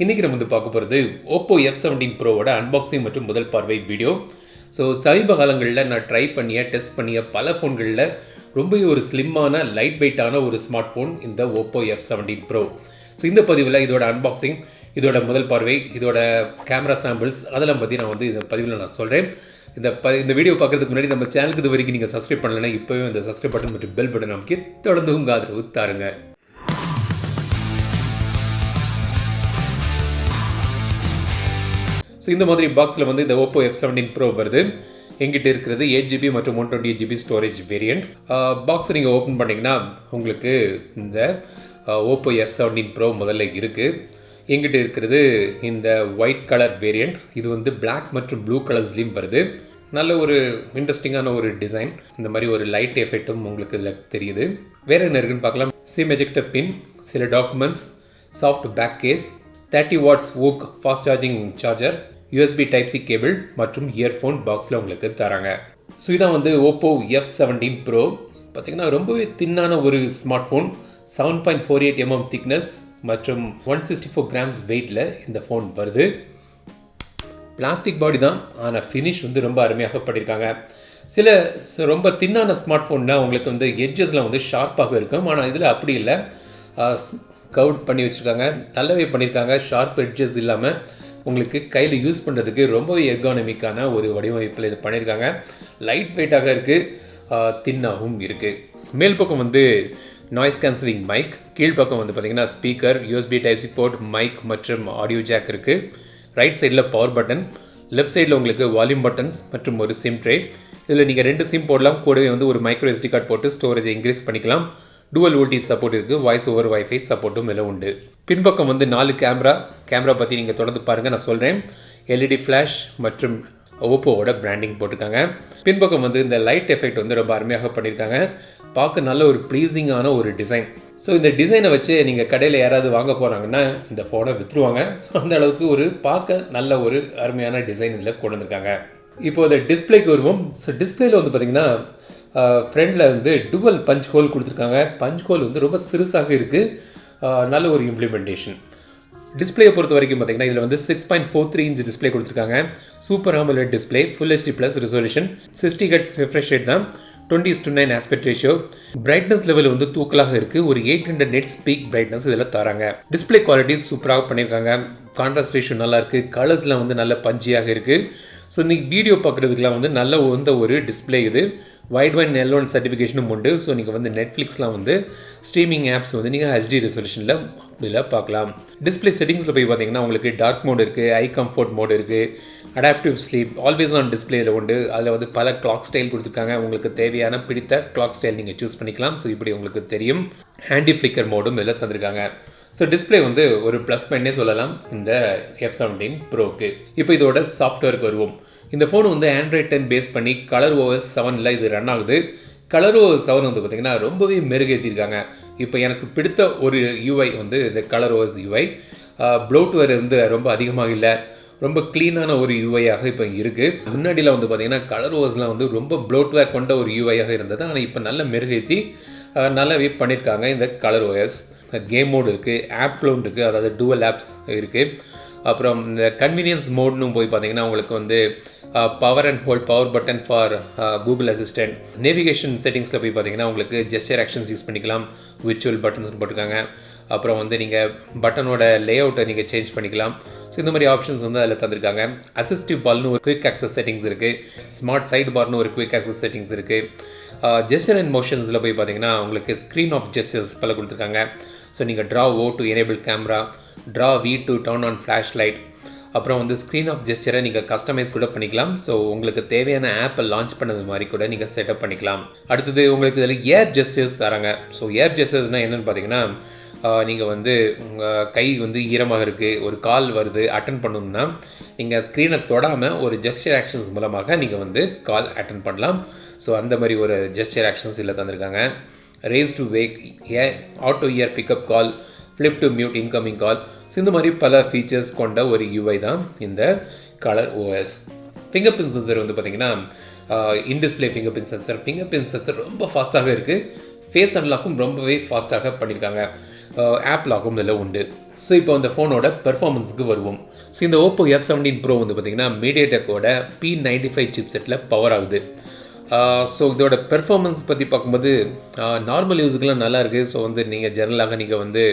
இன்றைக்கி நம்ம வந்து பார்க்க போகிறது Oppo F17 Proவோட அன்பாக்சிங் மற்றும் முதல் பார்வை வீடியோ. ஸோ சமீப காலங்களில் நான் ட்ரை டெஸ்ட் பண்ணிய பல ஃபோன்களில் ரொம்ப ஒரு ஸ்லிம்மான லைட் வெயிட்டான ஒரு ஸ்மார்ட் ஃபோன் இந்த Oppo F17 Pro. ஸோ இந்த பதிவில் இதோட அன்பாக்சிங், இதோட முதல் பார்வை, இதோட கேமரா சாம்பிள்ஸ் அதெல்லாம் பற்றி நான் வந்து இந்த பதிவில் நான் சொல்கிறேன். இந்த வீடியோ பார்க்குறதுக்கு முன்னாடி நம்ம சேனலுக்கு இது வரைக்கும் நீங்கள் சப்ஸ்கிரைப் பண்ணலைன்னா இப்போவே அந்த சப்ஸ்கிரைப் பட்டன் மற்றும் பெல் பட்டன் நமக்கு தொடர்ந்து உங்கள் ஆதரவு தாருங்க. ஸோ இந்த மாதிரி பாக்ஸில் வந்து இந்த Oppo F17 Pro வருது. எங்கிட்ட இருக்கிறது 8GB மற்றும் 128GB ஸ்டோரேஜ் வேரியண்ட். பாக்ஸை நீங்கள் ஓப்பன் பண்ணிங்கன்னா உங்களுக்கு இந்த Oppo F17 Pro முதல்ல இருக்குது. எங்கிட்ட இருக்கிறது இந்த ஒயிட் கலர் வேரியண்ட். இது வந்து பிளாக் மற்றும் ப்ளூ கலர்ஸ்லேயும் வருது. நல்ல ஒரு இன்ட்ரெஸ்டிங்கான ஒரு டிசைன். இந்த மாதிரி ஒரு லைட் எஃபெக்ட்டும் உங்களுக்கு இதில் தெரியுது. வேறு என்ன இருக்குன்னு பார்க்கலாம். சிம் எஜெக்டர் பின், சில documents, soft back case, 30 watts ஓக் fast charging charger, USB Type-C cable மற்றும் இயர்ஃபோன் பாக்ஸில் உங்களுக்கு தராங்க. ஸோ இதான் வந்து Oppo F17 Pro. பார்த்திங்கன்னா ரொம்பவே தின்னான ஒரு ஸ்மார்ட் ஃபோன். 7.48 mm திக்னஸ் மற்றும் 164 grams வெயிட்டில் இந்த ஃபோன் வருது. பிளாஸ்டிக் பாடி தான், ஆனால் ஃபினிஷ் வந்து ரொம்ப அருமையாக பண்ணியிருக்காங்க. சில ரொம்ப தின்னான ஸ்மார்ட் ஃபோன்னா உங்களுக்கு வந்து எட்ஜஸ்லாம் வந்து ஷார்ப்பாக இருக்கும். ஆனால் இதில் அப்படி இல்லை, கவுட் பண்ணி வச்சுருக்காங்க, நல்லாவே பண்ணியிருக்காங்க. ஷார்ப் எட்ஜஸ் இல்லாமல் உங்களுக்கு கையில் யூஸ் பண்ணுறதுக்கு ரொம்பவே எர்கானமிக்கான ஒரு வடிவமைப்பில் இது பண்ணியிருக்காங்க. லைட் வெயிட்டாக இருக்குது, தின்னாகவும் இருக்குது. மேல் பக்கம் வந்து நாய்ஸ் கேன்சலிங் மைக், கீழ்ப்பக்கம் வந்து பார்த்திங்கன்னா speaker, USB Type-C port, mic மற்றும் ஆடியோ ஜாக் இருக்குது. ரைட் சைடில் பவர் பட்டன், லெஃப்ட் சைடில் உங்களுக்கு வால்யூம் பட்டன்ஸ் மற்றும் ஒரு சிம் ட்ரே. இதில் நீங்கள் 2 சிம் போடலாம். கூடவே வந்து ஒரு மைக்ரோ SD கார்டு போட்டு ஸ்டோரேஜை இன்க்ரீஸ் பண்ணிக்கலாம். டூவல் ஓடிடி சப்போர்ட் இருக்குது. வாய்ஸ் ஓவர் வைஃபை சப்போர்ட்டும் இதில் உண்டு. பின்பக்கம் வந்து 4 கேமரா பற்றி நீங்கள் தொடர்ந்து பாருங்கள், நான் சொல்கிறேன். LED ஃப்ளாஷ் மற்றும் ஓப்போவோட பிராண்டிங் போட்டிருக்காங்க. பின்பக்கம் வந்து இந்த லைட் எஃபெக்ட் வந்து ரொம்ப அருமையாக பண்ணியிருக்காங்க. பார்க்க நல்ல ஒரு ப்ளீஸிங்கான ஒரு டிசைன். ஸோ இந்த டிசைனை வச்சு நீங்கள் கடையில் யாராவது வாங்க போகிறாங்கன்னா இந்த ஃபோனை விற்றுருவாங்க. ஸோ அந்த அளவுக்கு ஒரு பார்க்க நல்ல ஒரு அருமையான டிசைன் இதில் கொண்டு வந்திருக்காங்க. இப்போது இந்த டிஸ்பிளேக்கு வருவோம். ஸோ டிஸ்பிளேயில் வந்து பார்த்திங்கன்னா ஃப்ரண்டில் வந்து டுவல் பஞ்ச் ஹோல் கொடுத்துருக்காங்க. பஞ்ச் ஹோல் வந்து ரொம்ப சிறுசாக இருக்குது. நல்ல ஒரு இம்ப்ளிமெண்டேஷன். டிஸ்பிளேயை பொறுத்த வரைக்கும் பார்த்திங்கன்னா இதில் வந்து 6.43 inch டிஸ்பிளே கொடுத்துருக்காங்க. Super AMOLED display, full HD plus resolution, 60 Hz refresh rate தான், 20:9 ஆஸ்பெக்ட் ரேஷியோ. பிரைட்னஸ் லெவல் வந்து தூக்கலாக இருக்குது. ஒரு 800 nits பீக் பிரைட்னஸ் இதில் தராங்க. டிஸ்பிளே குவாலிட்டி சூப்பராக பண்ணியிருக்காங்க. கான்ட்ராஸ்ட் ரேஷியோ நல்லா இருக்குது. கலர்ஸ்லாம் வந்து நல்ல பஞ்சியாக இருக்குது. ஸோ இன்றைக்கி வீடியோ பார்க்குறதுக்குலாம் வந்து நல்ல ஒரு டிஸ்பிளே இது. வைட் L1 சர்டிஃபிகேஷனும் உண்டு. ஸோ நீங்கள் வந்து நெட்ஃப்ளிக்ஸ்லாம் வந்து ஸ்ட்ரீமிங் ஆப்ஸ் வந்து நீங்கள் HD ரெசல்யூஷனில் இதில் பார்க்கலாம். டிஸ்பிளே செட்டிங்ஸில் போய் பார்த்தீங்கன்னா உங்களுக்கு டார்க் மோட் இருக்குது, ஐ கம்ஃபோர்ட் மோட் இருக்குது, அடாப்டிவ் ஸ்லீப், ஆல்வேஸ் ஆன் டிஸ்பிளேயில் உண்டு. அதில் வந்து பல கிளாக் ஸ்டைல் கொடுத்துருக்காங்க. உங்களுக்கு தேவையான பிடித்த கிளாக் ஸ்டைல் நீங்கள் சூஸ் பண்ணிக்கலாம். ஸோ இப்படி உங்களுக்கு தெரியும். ஹேண்டி ஃப்ளிக்கர் மோடும் இதில் தந்திருக்காங்க. ஸோ டிஸ்பிளே வந்து ஒரு ப்ளஸ் பாயிண்ட்னே சொல்லலாம் இந்த F17 Proக்கு. இப்போ இதோட சாஃப்ட்வேருக்கு வருவோம். இந்த ஃபோன் வந்து Android 10 பேஸ் பண்ணி ColorOS 7ல் இது ரன் ஆகுது. ColorOS 7 வந்து பார்த்திங்கன்னா ரொம்பவே மெருகேற்றிருக்காங்க. இப்போ எனக்கு பிடித்த ஒரு UI வந்து இந்த ColorOS UI. ப்ளோட்வேர் வந்து ரொம்ப அதிகமாக இல்லை, ரொம்ப க்ளீனான ஒரு UI-ஆக இப்போ இருக்குது. முன்னாடியில் வந்து பார்த்திங்கன்னா ColorOSலாம் வந்து ரொம்ப ப்ளோட்வேர் கொண்ட ஒரு UI-ஆக இருந்தது. ஆனால் இப்போ நல்ல மெருகேற்றி நல்லாவே பண்ணியிருக்காங்க இந்த ColorOS. கேம் மோடு இருக்குது, ஆப் க்ளோன் இருக்குது, அதாவது டூவல் ஆப்ஸ் இருக்குது. அப்புறம் இந்த கன்வீனியன்ஸ் மோட்னு போய் பார்த்தீங்கன்னா உங்களுக்கு வந்து power and hold power button for Google assistant. Navigation செட்டிங்ஸில் போய் பார்த்தீங்கன்னா உங்களுக்கு ஜெஸ்டர் ஆக்ஷன்ஸ் யூஸ் பண்ணிக்கலாம். விர்ச்சுவல் பட்டன்ஸ் போட்டிருக்காங்க. அப்புறம் வந்து நீங்கள் பட்டனோட லே அவுட்டை நீங்கள் சேஞ்ச் பண்ணிக்கலாம். ஸோ இந்த மாதிரி ஆப்ஷன்ஸ் வந்து அதில் தந்திருக்காங்க. அசிஸ்டிவ் பால்னு ஒரு குவிக் ஆக்சஸ் செட்டிங்ஸ் இருக்குது. ஸ்மார்ட் சைட் பார்னு ஒரு குவிக் ஆக்சஸ் செட்டிங்ஸ் இருக்குது. ஜெஸ்டர் அண்ட் மோஷன்ஸில் போய் பார்த்தீங்கன்னா உங்களுக்கு ஸ்க்ரீன் ஆஃப் ஜெஸ்டர்ஸ் பல கொடுத்துருக்காங்க. ஸோ நீங்கள் draw O to enable camera, draw V to turn on flash light. அப்புறம் வந்து ஸ்க்ரீன் ஆஃப் ஜெஸ்டரை நீங்கள் கஸ்டமைஸ் கூட பண்ணிக்கலாம். ஸோ உங்களுக்கு தேவையான ஆப்பை லான்ச் பண்ணது மாதிரி கூட நீங்கள் செட்டப் பண்ணிக்கலாம். அடுத்தது உங்களுக்கு இதில் ஏர் ஜெஸ்டர்ஸ் தராங்க. ஸோ ஏர் ஜெஸ்டர்ஸ்னால் என்னென்னு பார்த்தீங்கன்னா நீங்கள் வந்து உங்கள் கை வந்து ஈரமாக இருக்குது, ஒரு கால் வருது, அட்டன் பண்ணணும்னா நீங்கள் ஸ்க்ரீனை தொடாமல் ஒரு ஜெஸ்டர் ஆக்ஷன்ஸ் மூலமாக நீங்கள் வந்து கால் அட்டன் பண்ணலாம். ஸோ அந்த மாதிரி ஒரு ஜெஸ்டர் ஆக்ஷன்ஸ் இல்லை தந்திருக்காங்க. Raise to wake, auto ear pickup call, flip to mute incoming call. So இந்த மாதிரி பல ஃபீச்சர்ஸ் கொண்ட ஒரு UI தான் இந்த ColorOS. ஃபிங்கர் பிரிண்ட் சென்சர் வந்து பார்த்திங்கன்னா இன்டிஸ்பிளே ஃபிங்கர் பிரிண்ட் சென்சர் ரொம்ப ஃபாஸ்ட்டாக இருக்குது. ஃபேஸ் அன்லாக்கும் ரொம்பவே ஃபாஸ்ட்டாக பண்ணியிருக்காங்க. ஆப் லாக்கும் இதில் உண்டு. ஸோ இப்போ அந்த ஃபோனோட பெர்ஃபார்மன்ஸுக்கு வருவோம். ஸோ இந்த Oppo F17 Pro வந்து பார்த்திங்கன்னா மீடியாடெக்கோட P95 சிப்செட்டில் பவர் ஆகுது. ஸோ இதோட பெர்ஃபார்மன்ஸ் பற்றி பார்க்கும்போது நார்மல் யூஸுக்கெலாம் நல்லாயிருக்கு. ஸோ வந்து நீங்கள் ஜெனரலாக நீங்கள் வந்து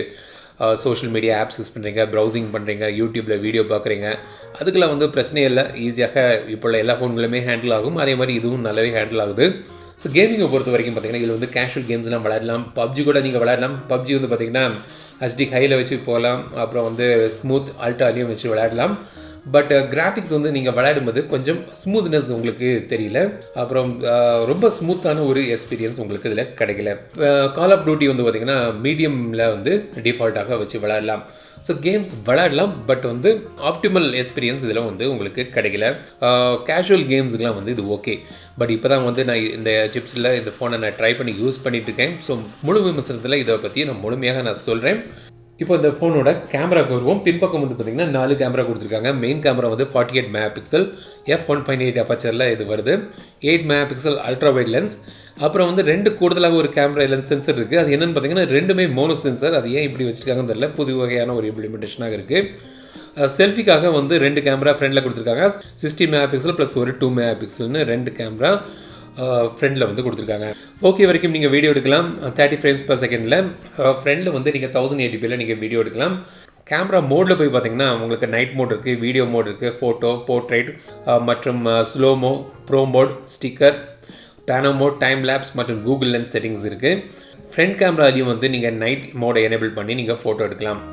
சோஷியல் மீடியா ஆப்ஸ் யூஸ் பண்ணுறீங்க, ப்ரௌசிங் பண்ணுறீங்க, யூடியூப்பில் வீடியோ பார்க்குறீங்க, அதுக்கெல்லாம் வந்து பிரச்சனையே இல்லை. ஈஸியாக இப்போ உள்ள எல்லா ஃபோன்களுமே ஹேண்டில் ஆகும். அதே மாதிரி இதுவும் நல்லாவே ஹேண்டில் ஆகுது. ஸோ கேமிங்கை பொறுத்த வரைக்கும் பார்த்திங்கன்னா இதில் வந்து கேஷுவல் கேம்ஸ்லாம் விளையாடலாம். பப்ஜி கூட நீங்கள் விளையாடலாம். பப்ஜி வந்து பார்த்திங்கன்னா HD ஹையில் வச்சு போகலாம். அப்புறம் வந்து ஸ்மூத் அல்ட்ராலையும் வச்சு விளையாடலாம். பட் கிராஃபிக்ஸ் வந்து நீங்கள் விளையாடும்போது கொஞ்சம் ஸ்மூத்னஸ் உங்களுக்கு தெரியல. அப்புறம் ரொம்ப ஸ்மூத்தான ஒரு எக்ஸ்பீரியன்ஸ் உங்களுக்கு இதில் கிடைக்கல. கால் ஆஃப் டியூட்டி வந்து பார்த்திங்கன்னா மீடியமில் வந்து டிஃபால்ட்டாக வச்சு விளையாடலாம். ஸோ கேம்ஸ் விளையாடலாம், பட் வந்து ஆப்டிமல் எக்ஸ்பீரியன்ஸ் இதில் வந்து உங்களுக்கு கிடைக்கல. கேஷுவல் கேம்ஸுக்கெலாம் வந்து இது ஓகே. பட் இப்போ தான் வந்து நான் இந்த சிப்ஸில் இந்த ஃபோனை நான் ட்ரை பண்ணி யூஸ் பண்ணிகிட்டு இருக்கேன். ஸோ முழு விமர்சனத்தில் இதை பற்றி நான் முழுமையாக நான் சொல்கிறேன். இப்போ இந்த ஃபோனோட கேமராக்கு வருவோம். பின்பக்கம் வந்து பார்த்திங்கன்னா 4 கேமரா கொடுத்துருக்காங்க. மெயின் கேமரா வந்து 48 மெகாபிக்சல் f1.8 அப்பச்சரில் இது வருது. 8 மெகாபிக்சல் அல்ட்ரா வைட் லென்ஸ். அப்புறம் வந்து 2 கூடுதலாக ஒரு கேமரா லென்ஸ் சென்சர் இருக்குது. அது என்னென்னு பார்த்தீங்கன்னா ரெண்டுமே மோனோ சென்சர். அது ஏன் இப்படி வச்சுருக்காங்கன்னு தெரியல. புது வகையான ஒரு இம்ப்ளிமெண்டேஷனாக இருக்குது. செல்ஃபிக்காக வந்து 2 கேமரா ஃப்ரண்டில் கொடுத்துருக்காங்க. 60 மெகாபிக்சல் ப்ளஸ் ஒரு 2 மெகாபிக்சல்னு 2 கேமரா ஃப்ரண்டில் வந்து கொடுத்துருக்காங்க. ஓகே வரைக்கும் நீங்கள் வீடியோ எடுக்கலாம் 30 ஃப்ரேம்ஸ் per செகண்டில். ஃப்ரண்டில் வந்து நீங்கள் 1080pயில் நீங்கள் வீடியோ எடுக்கலாம். கேமரா மோடில் போய் பார்த்தீங்கன்னா உங்களுக்கு நைட் மோட் இருக்குது, வீடியோ மோட் இருக்குது, ஃபோட்டோ, போர்ட்ரைட் மற்றும் slow mo, pro mode, sticker, pano mode, time lapse மற்றும் கூகுள் லென்ஸ் செட்டிங்ஸ் இருக்குது. ஃப்ரண்ட் கேமராலையும் வந்து நீங்கள் நைட் மோடை எனேபிள் பண்ணி நீங்கள் ஃபோட்டோ எடுக்கலாம்.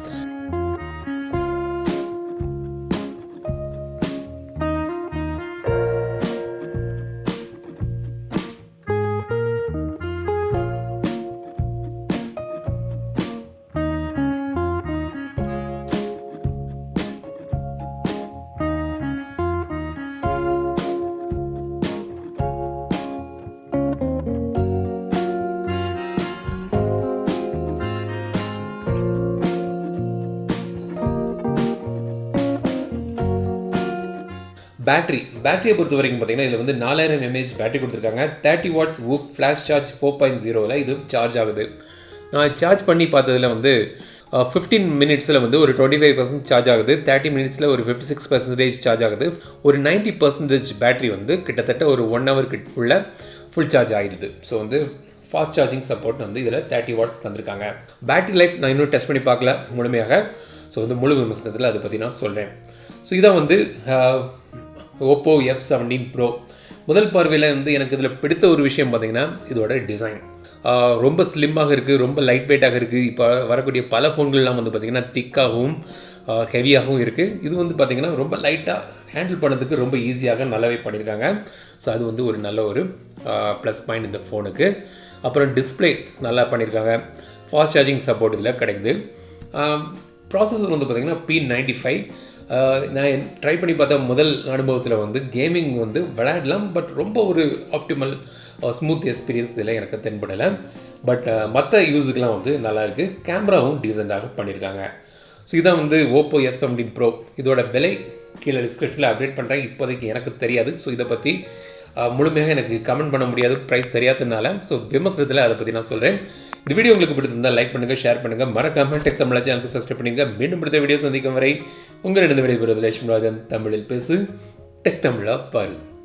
பேட்டரியை பொறுத்த வரைக்கும் பார்த்தீங்கன்னா இதில் வந்து 4000 mAh பேட்டரி கொடுத்துருக்காங்க. 30 வாட்ஸ் ஊக் ஃப்ளாஷ் சார்ஜ் 4.0ல் இது சார்ஜ் ஆகுது. நான் சார்ஜ் பண்ணி பார்த்ததில் வந்து 15 மினிட்ஸில் வந்து ஒரு 25% சார்ஜ் ஆகுது. 30 மினிட்ஸில் ஒரு 56% சார்ஜ் ஆகுது. ஒரு 90% பேட்டரி வந்து கிட்டத்தட்ட ஒரு 1 ஹவருக்கு உள்ள ஃபுல் சார்ஜ் ஆகிடுது. ஸோ வந்து ஃபாஸ்ட் சார்ஜிங் சப்போர்ட் வந்து இதில் 30 வாட்ஸ் தந்திருக்காங்க. பேட்டரி லைஃப் நான் இன்னும் டெஸ்ட் பண்ணி பார்க்கல முழுமையாக. ஸோ வந்து முழு விமர்சனத்தில் அதை பற்றி நான் சொல்கிறேன். ஸோ இதான் வந்து Oppo F17 Pro. முதல் பார்வையில் வந்து எனக்கு இதில் பிடித்த ஒரு விஷயம் பார்த்திங்கன்னா இதோட டிசைன் ரொம்ப ஸ்லிம்மாக இருக்குது, ரொம்ப லைட் வெயிட்டாக இருக்குது. இப்போ வரக்கூடிய பல ஃபோன்கள்லாம் வந்து பார்த்திங்கன்னா திக்காகவும் ஹெவியாகவும் இருக்குது. இது வந்து பார்த்திங்கன்னா ரொம்ப லைட்டாக ஹேண்டில் பண்ணுறதுக்கு ரொம்ப ஈஸியாக நல்லாவே பண்ணியிருக்காங்க. ஸோ அது வந்து ஒரு நல்ல ஒரு ப்ளஸ் பாயிண்ட் இந்த ஃபோனுக்கு. அப்புறம் டிஸ்பிளே நல்லா பண்ணியிருக்காங்க. ஃபாஸ்ட் சார்ஜிங் சப்போர்ட் இதில் கிடைக்குது. ப்ராசஸர் வந்து பார்த்திங்கன்னா P95. நான் ட்ரை பண்ணி பார்த்தா முதல் அனுபவத்தில் வந்து கேமிங் வந்து விளையாடலாம், பட் ரொம்ப ஒரு ஆப்டிமல் ஸ்மூத் எக்ஸ்பீரியன்ஸ் இதில் எனக்கு தென்படலை. பட் மற்ற யூஸுக்கெலாம் வந்து நல்லாயிருக்கு. கேமராவும் டீசெண்டாக பண்ணியிருக்காங்க. ஸோ இதான் வந்து Oppo F17 Pro. இதோட விலை கீழே டிஸ்கிரிப்ஷனில் அப்டேட் பண்ணுறேன். இப்போதைக்கு எனக்கு தெரியாது. ஸோ இதை பற்றி முழுமையாக எனக்கு கமெண்ட் பண்ண முடியாது, ப்ரைஸ் தெரியாததுனால. ஸோ விமர்சனத்தில் அதை பற்றி நான் சொல்கிறேன். இந்த வீடியோ உங்களுக்கு பிடிச்சிருந்தால் லைக் பண்ணுங்கள், ஷேர் பண்ணுங்கள், மறக்காமல் டெக் தமிழ் சேனலுக்கு சப்ஸ்கிரைப் பண்ணுங்க. மீண்டும் பிடித்த வீடியோ சந்திக்கும் வரை உங்களிடம் விடைபெறுவது லட்சுமி ராஜன். தமிழில் பேசு, டெக் தமிழா பாரு.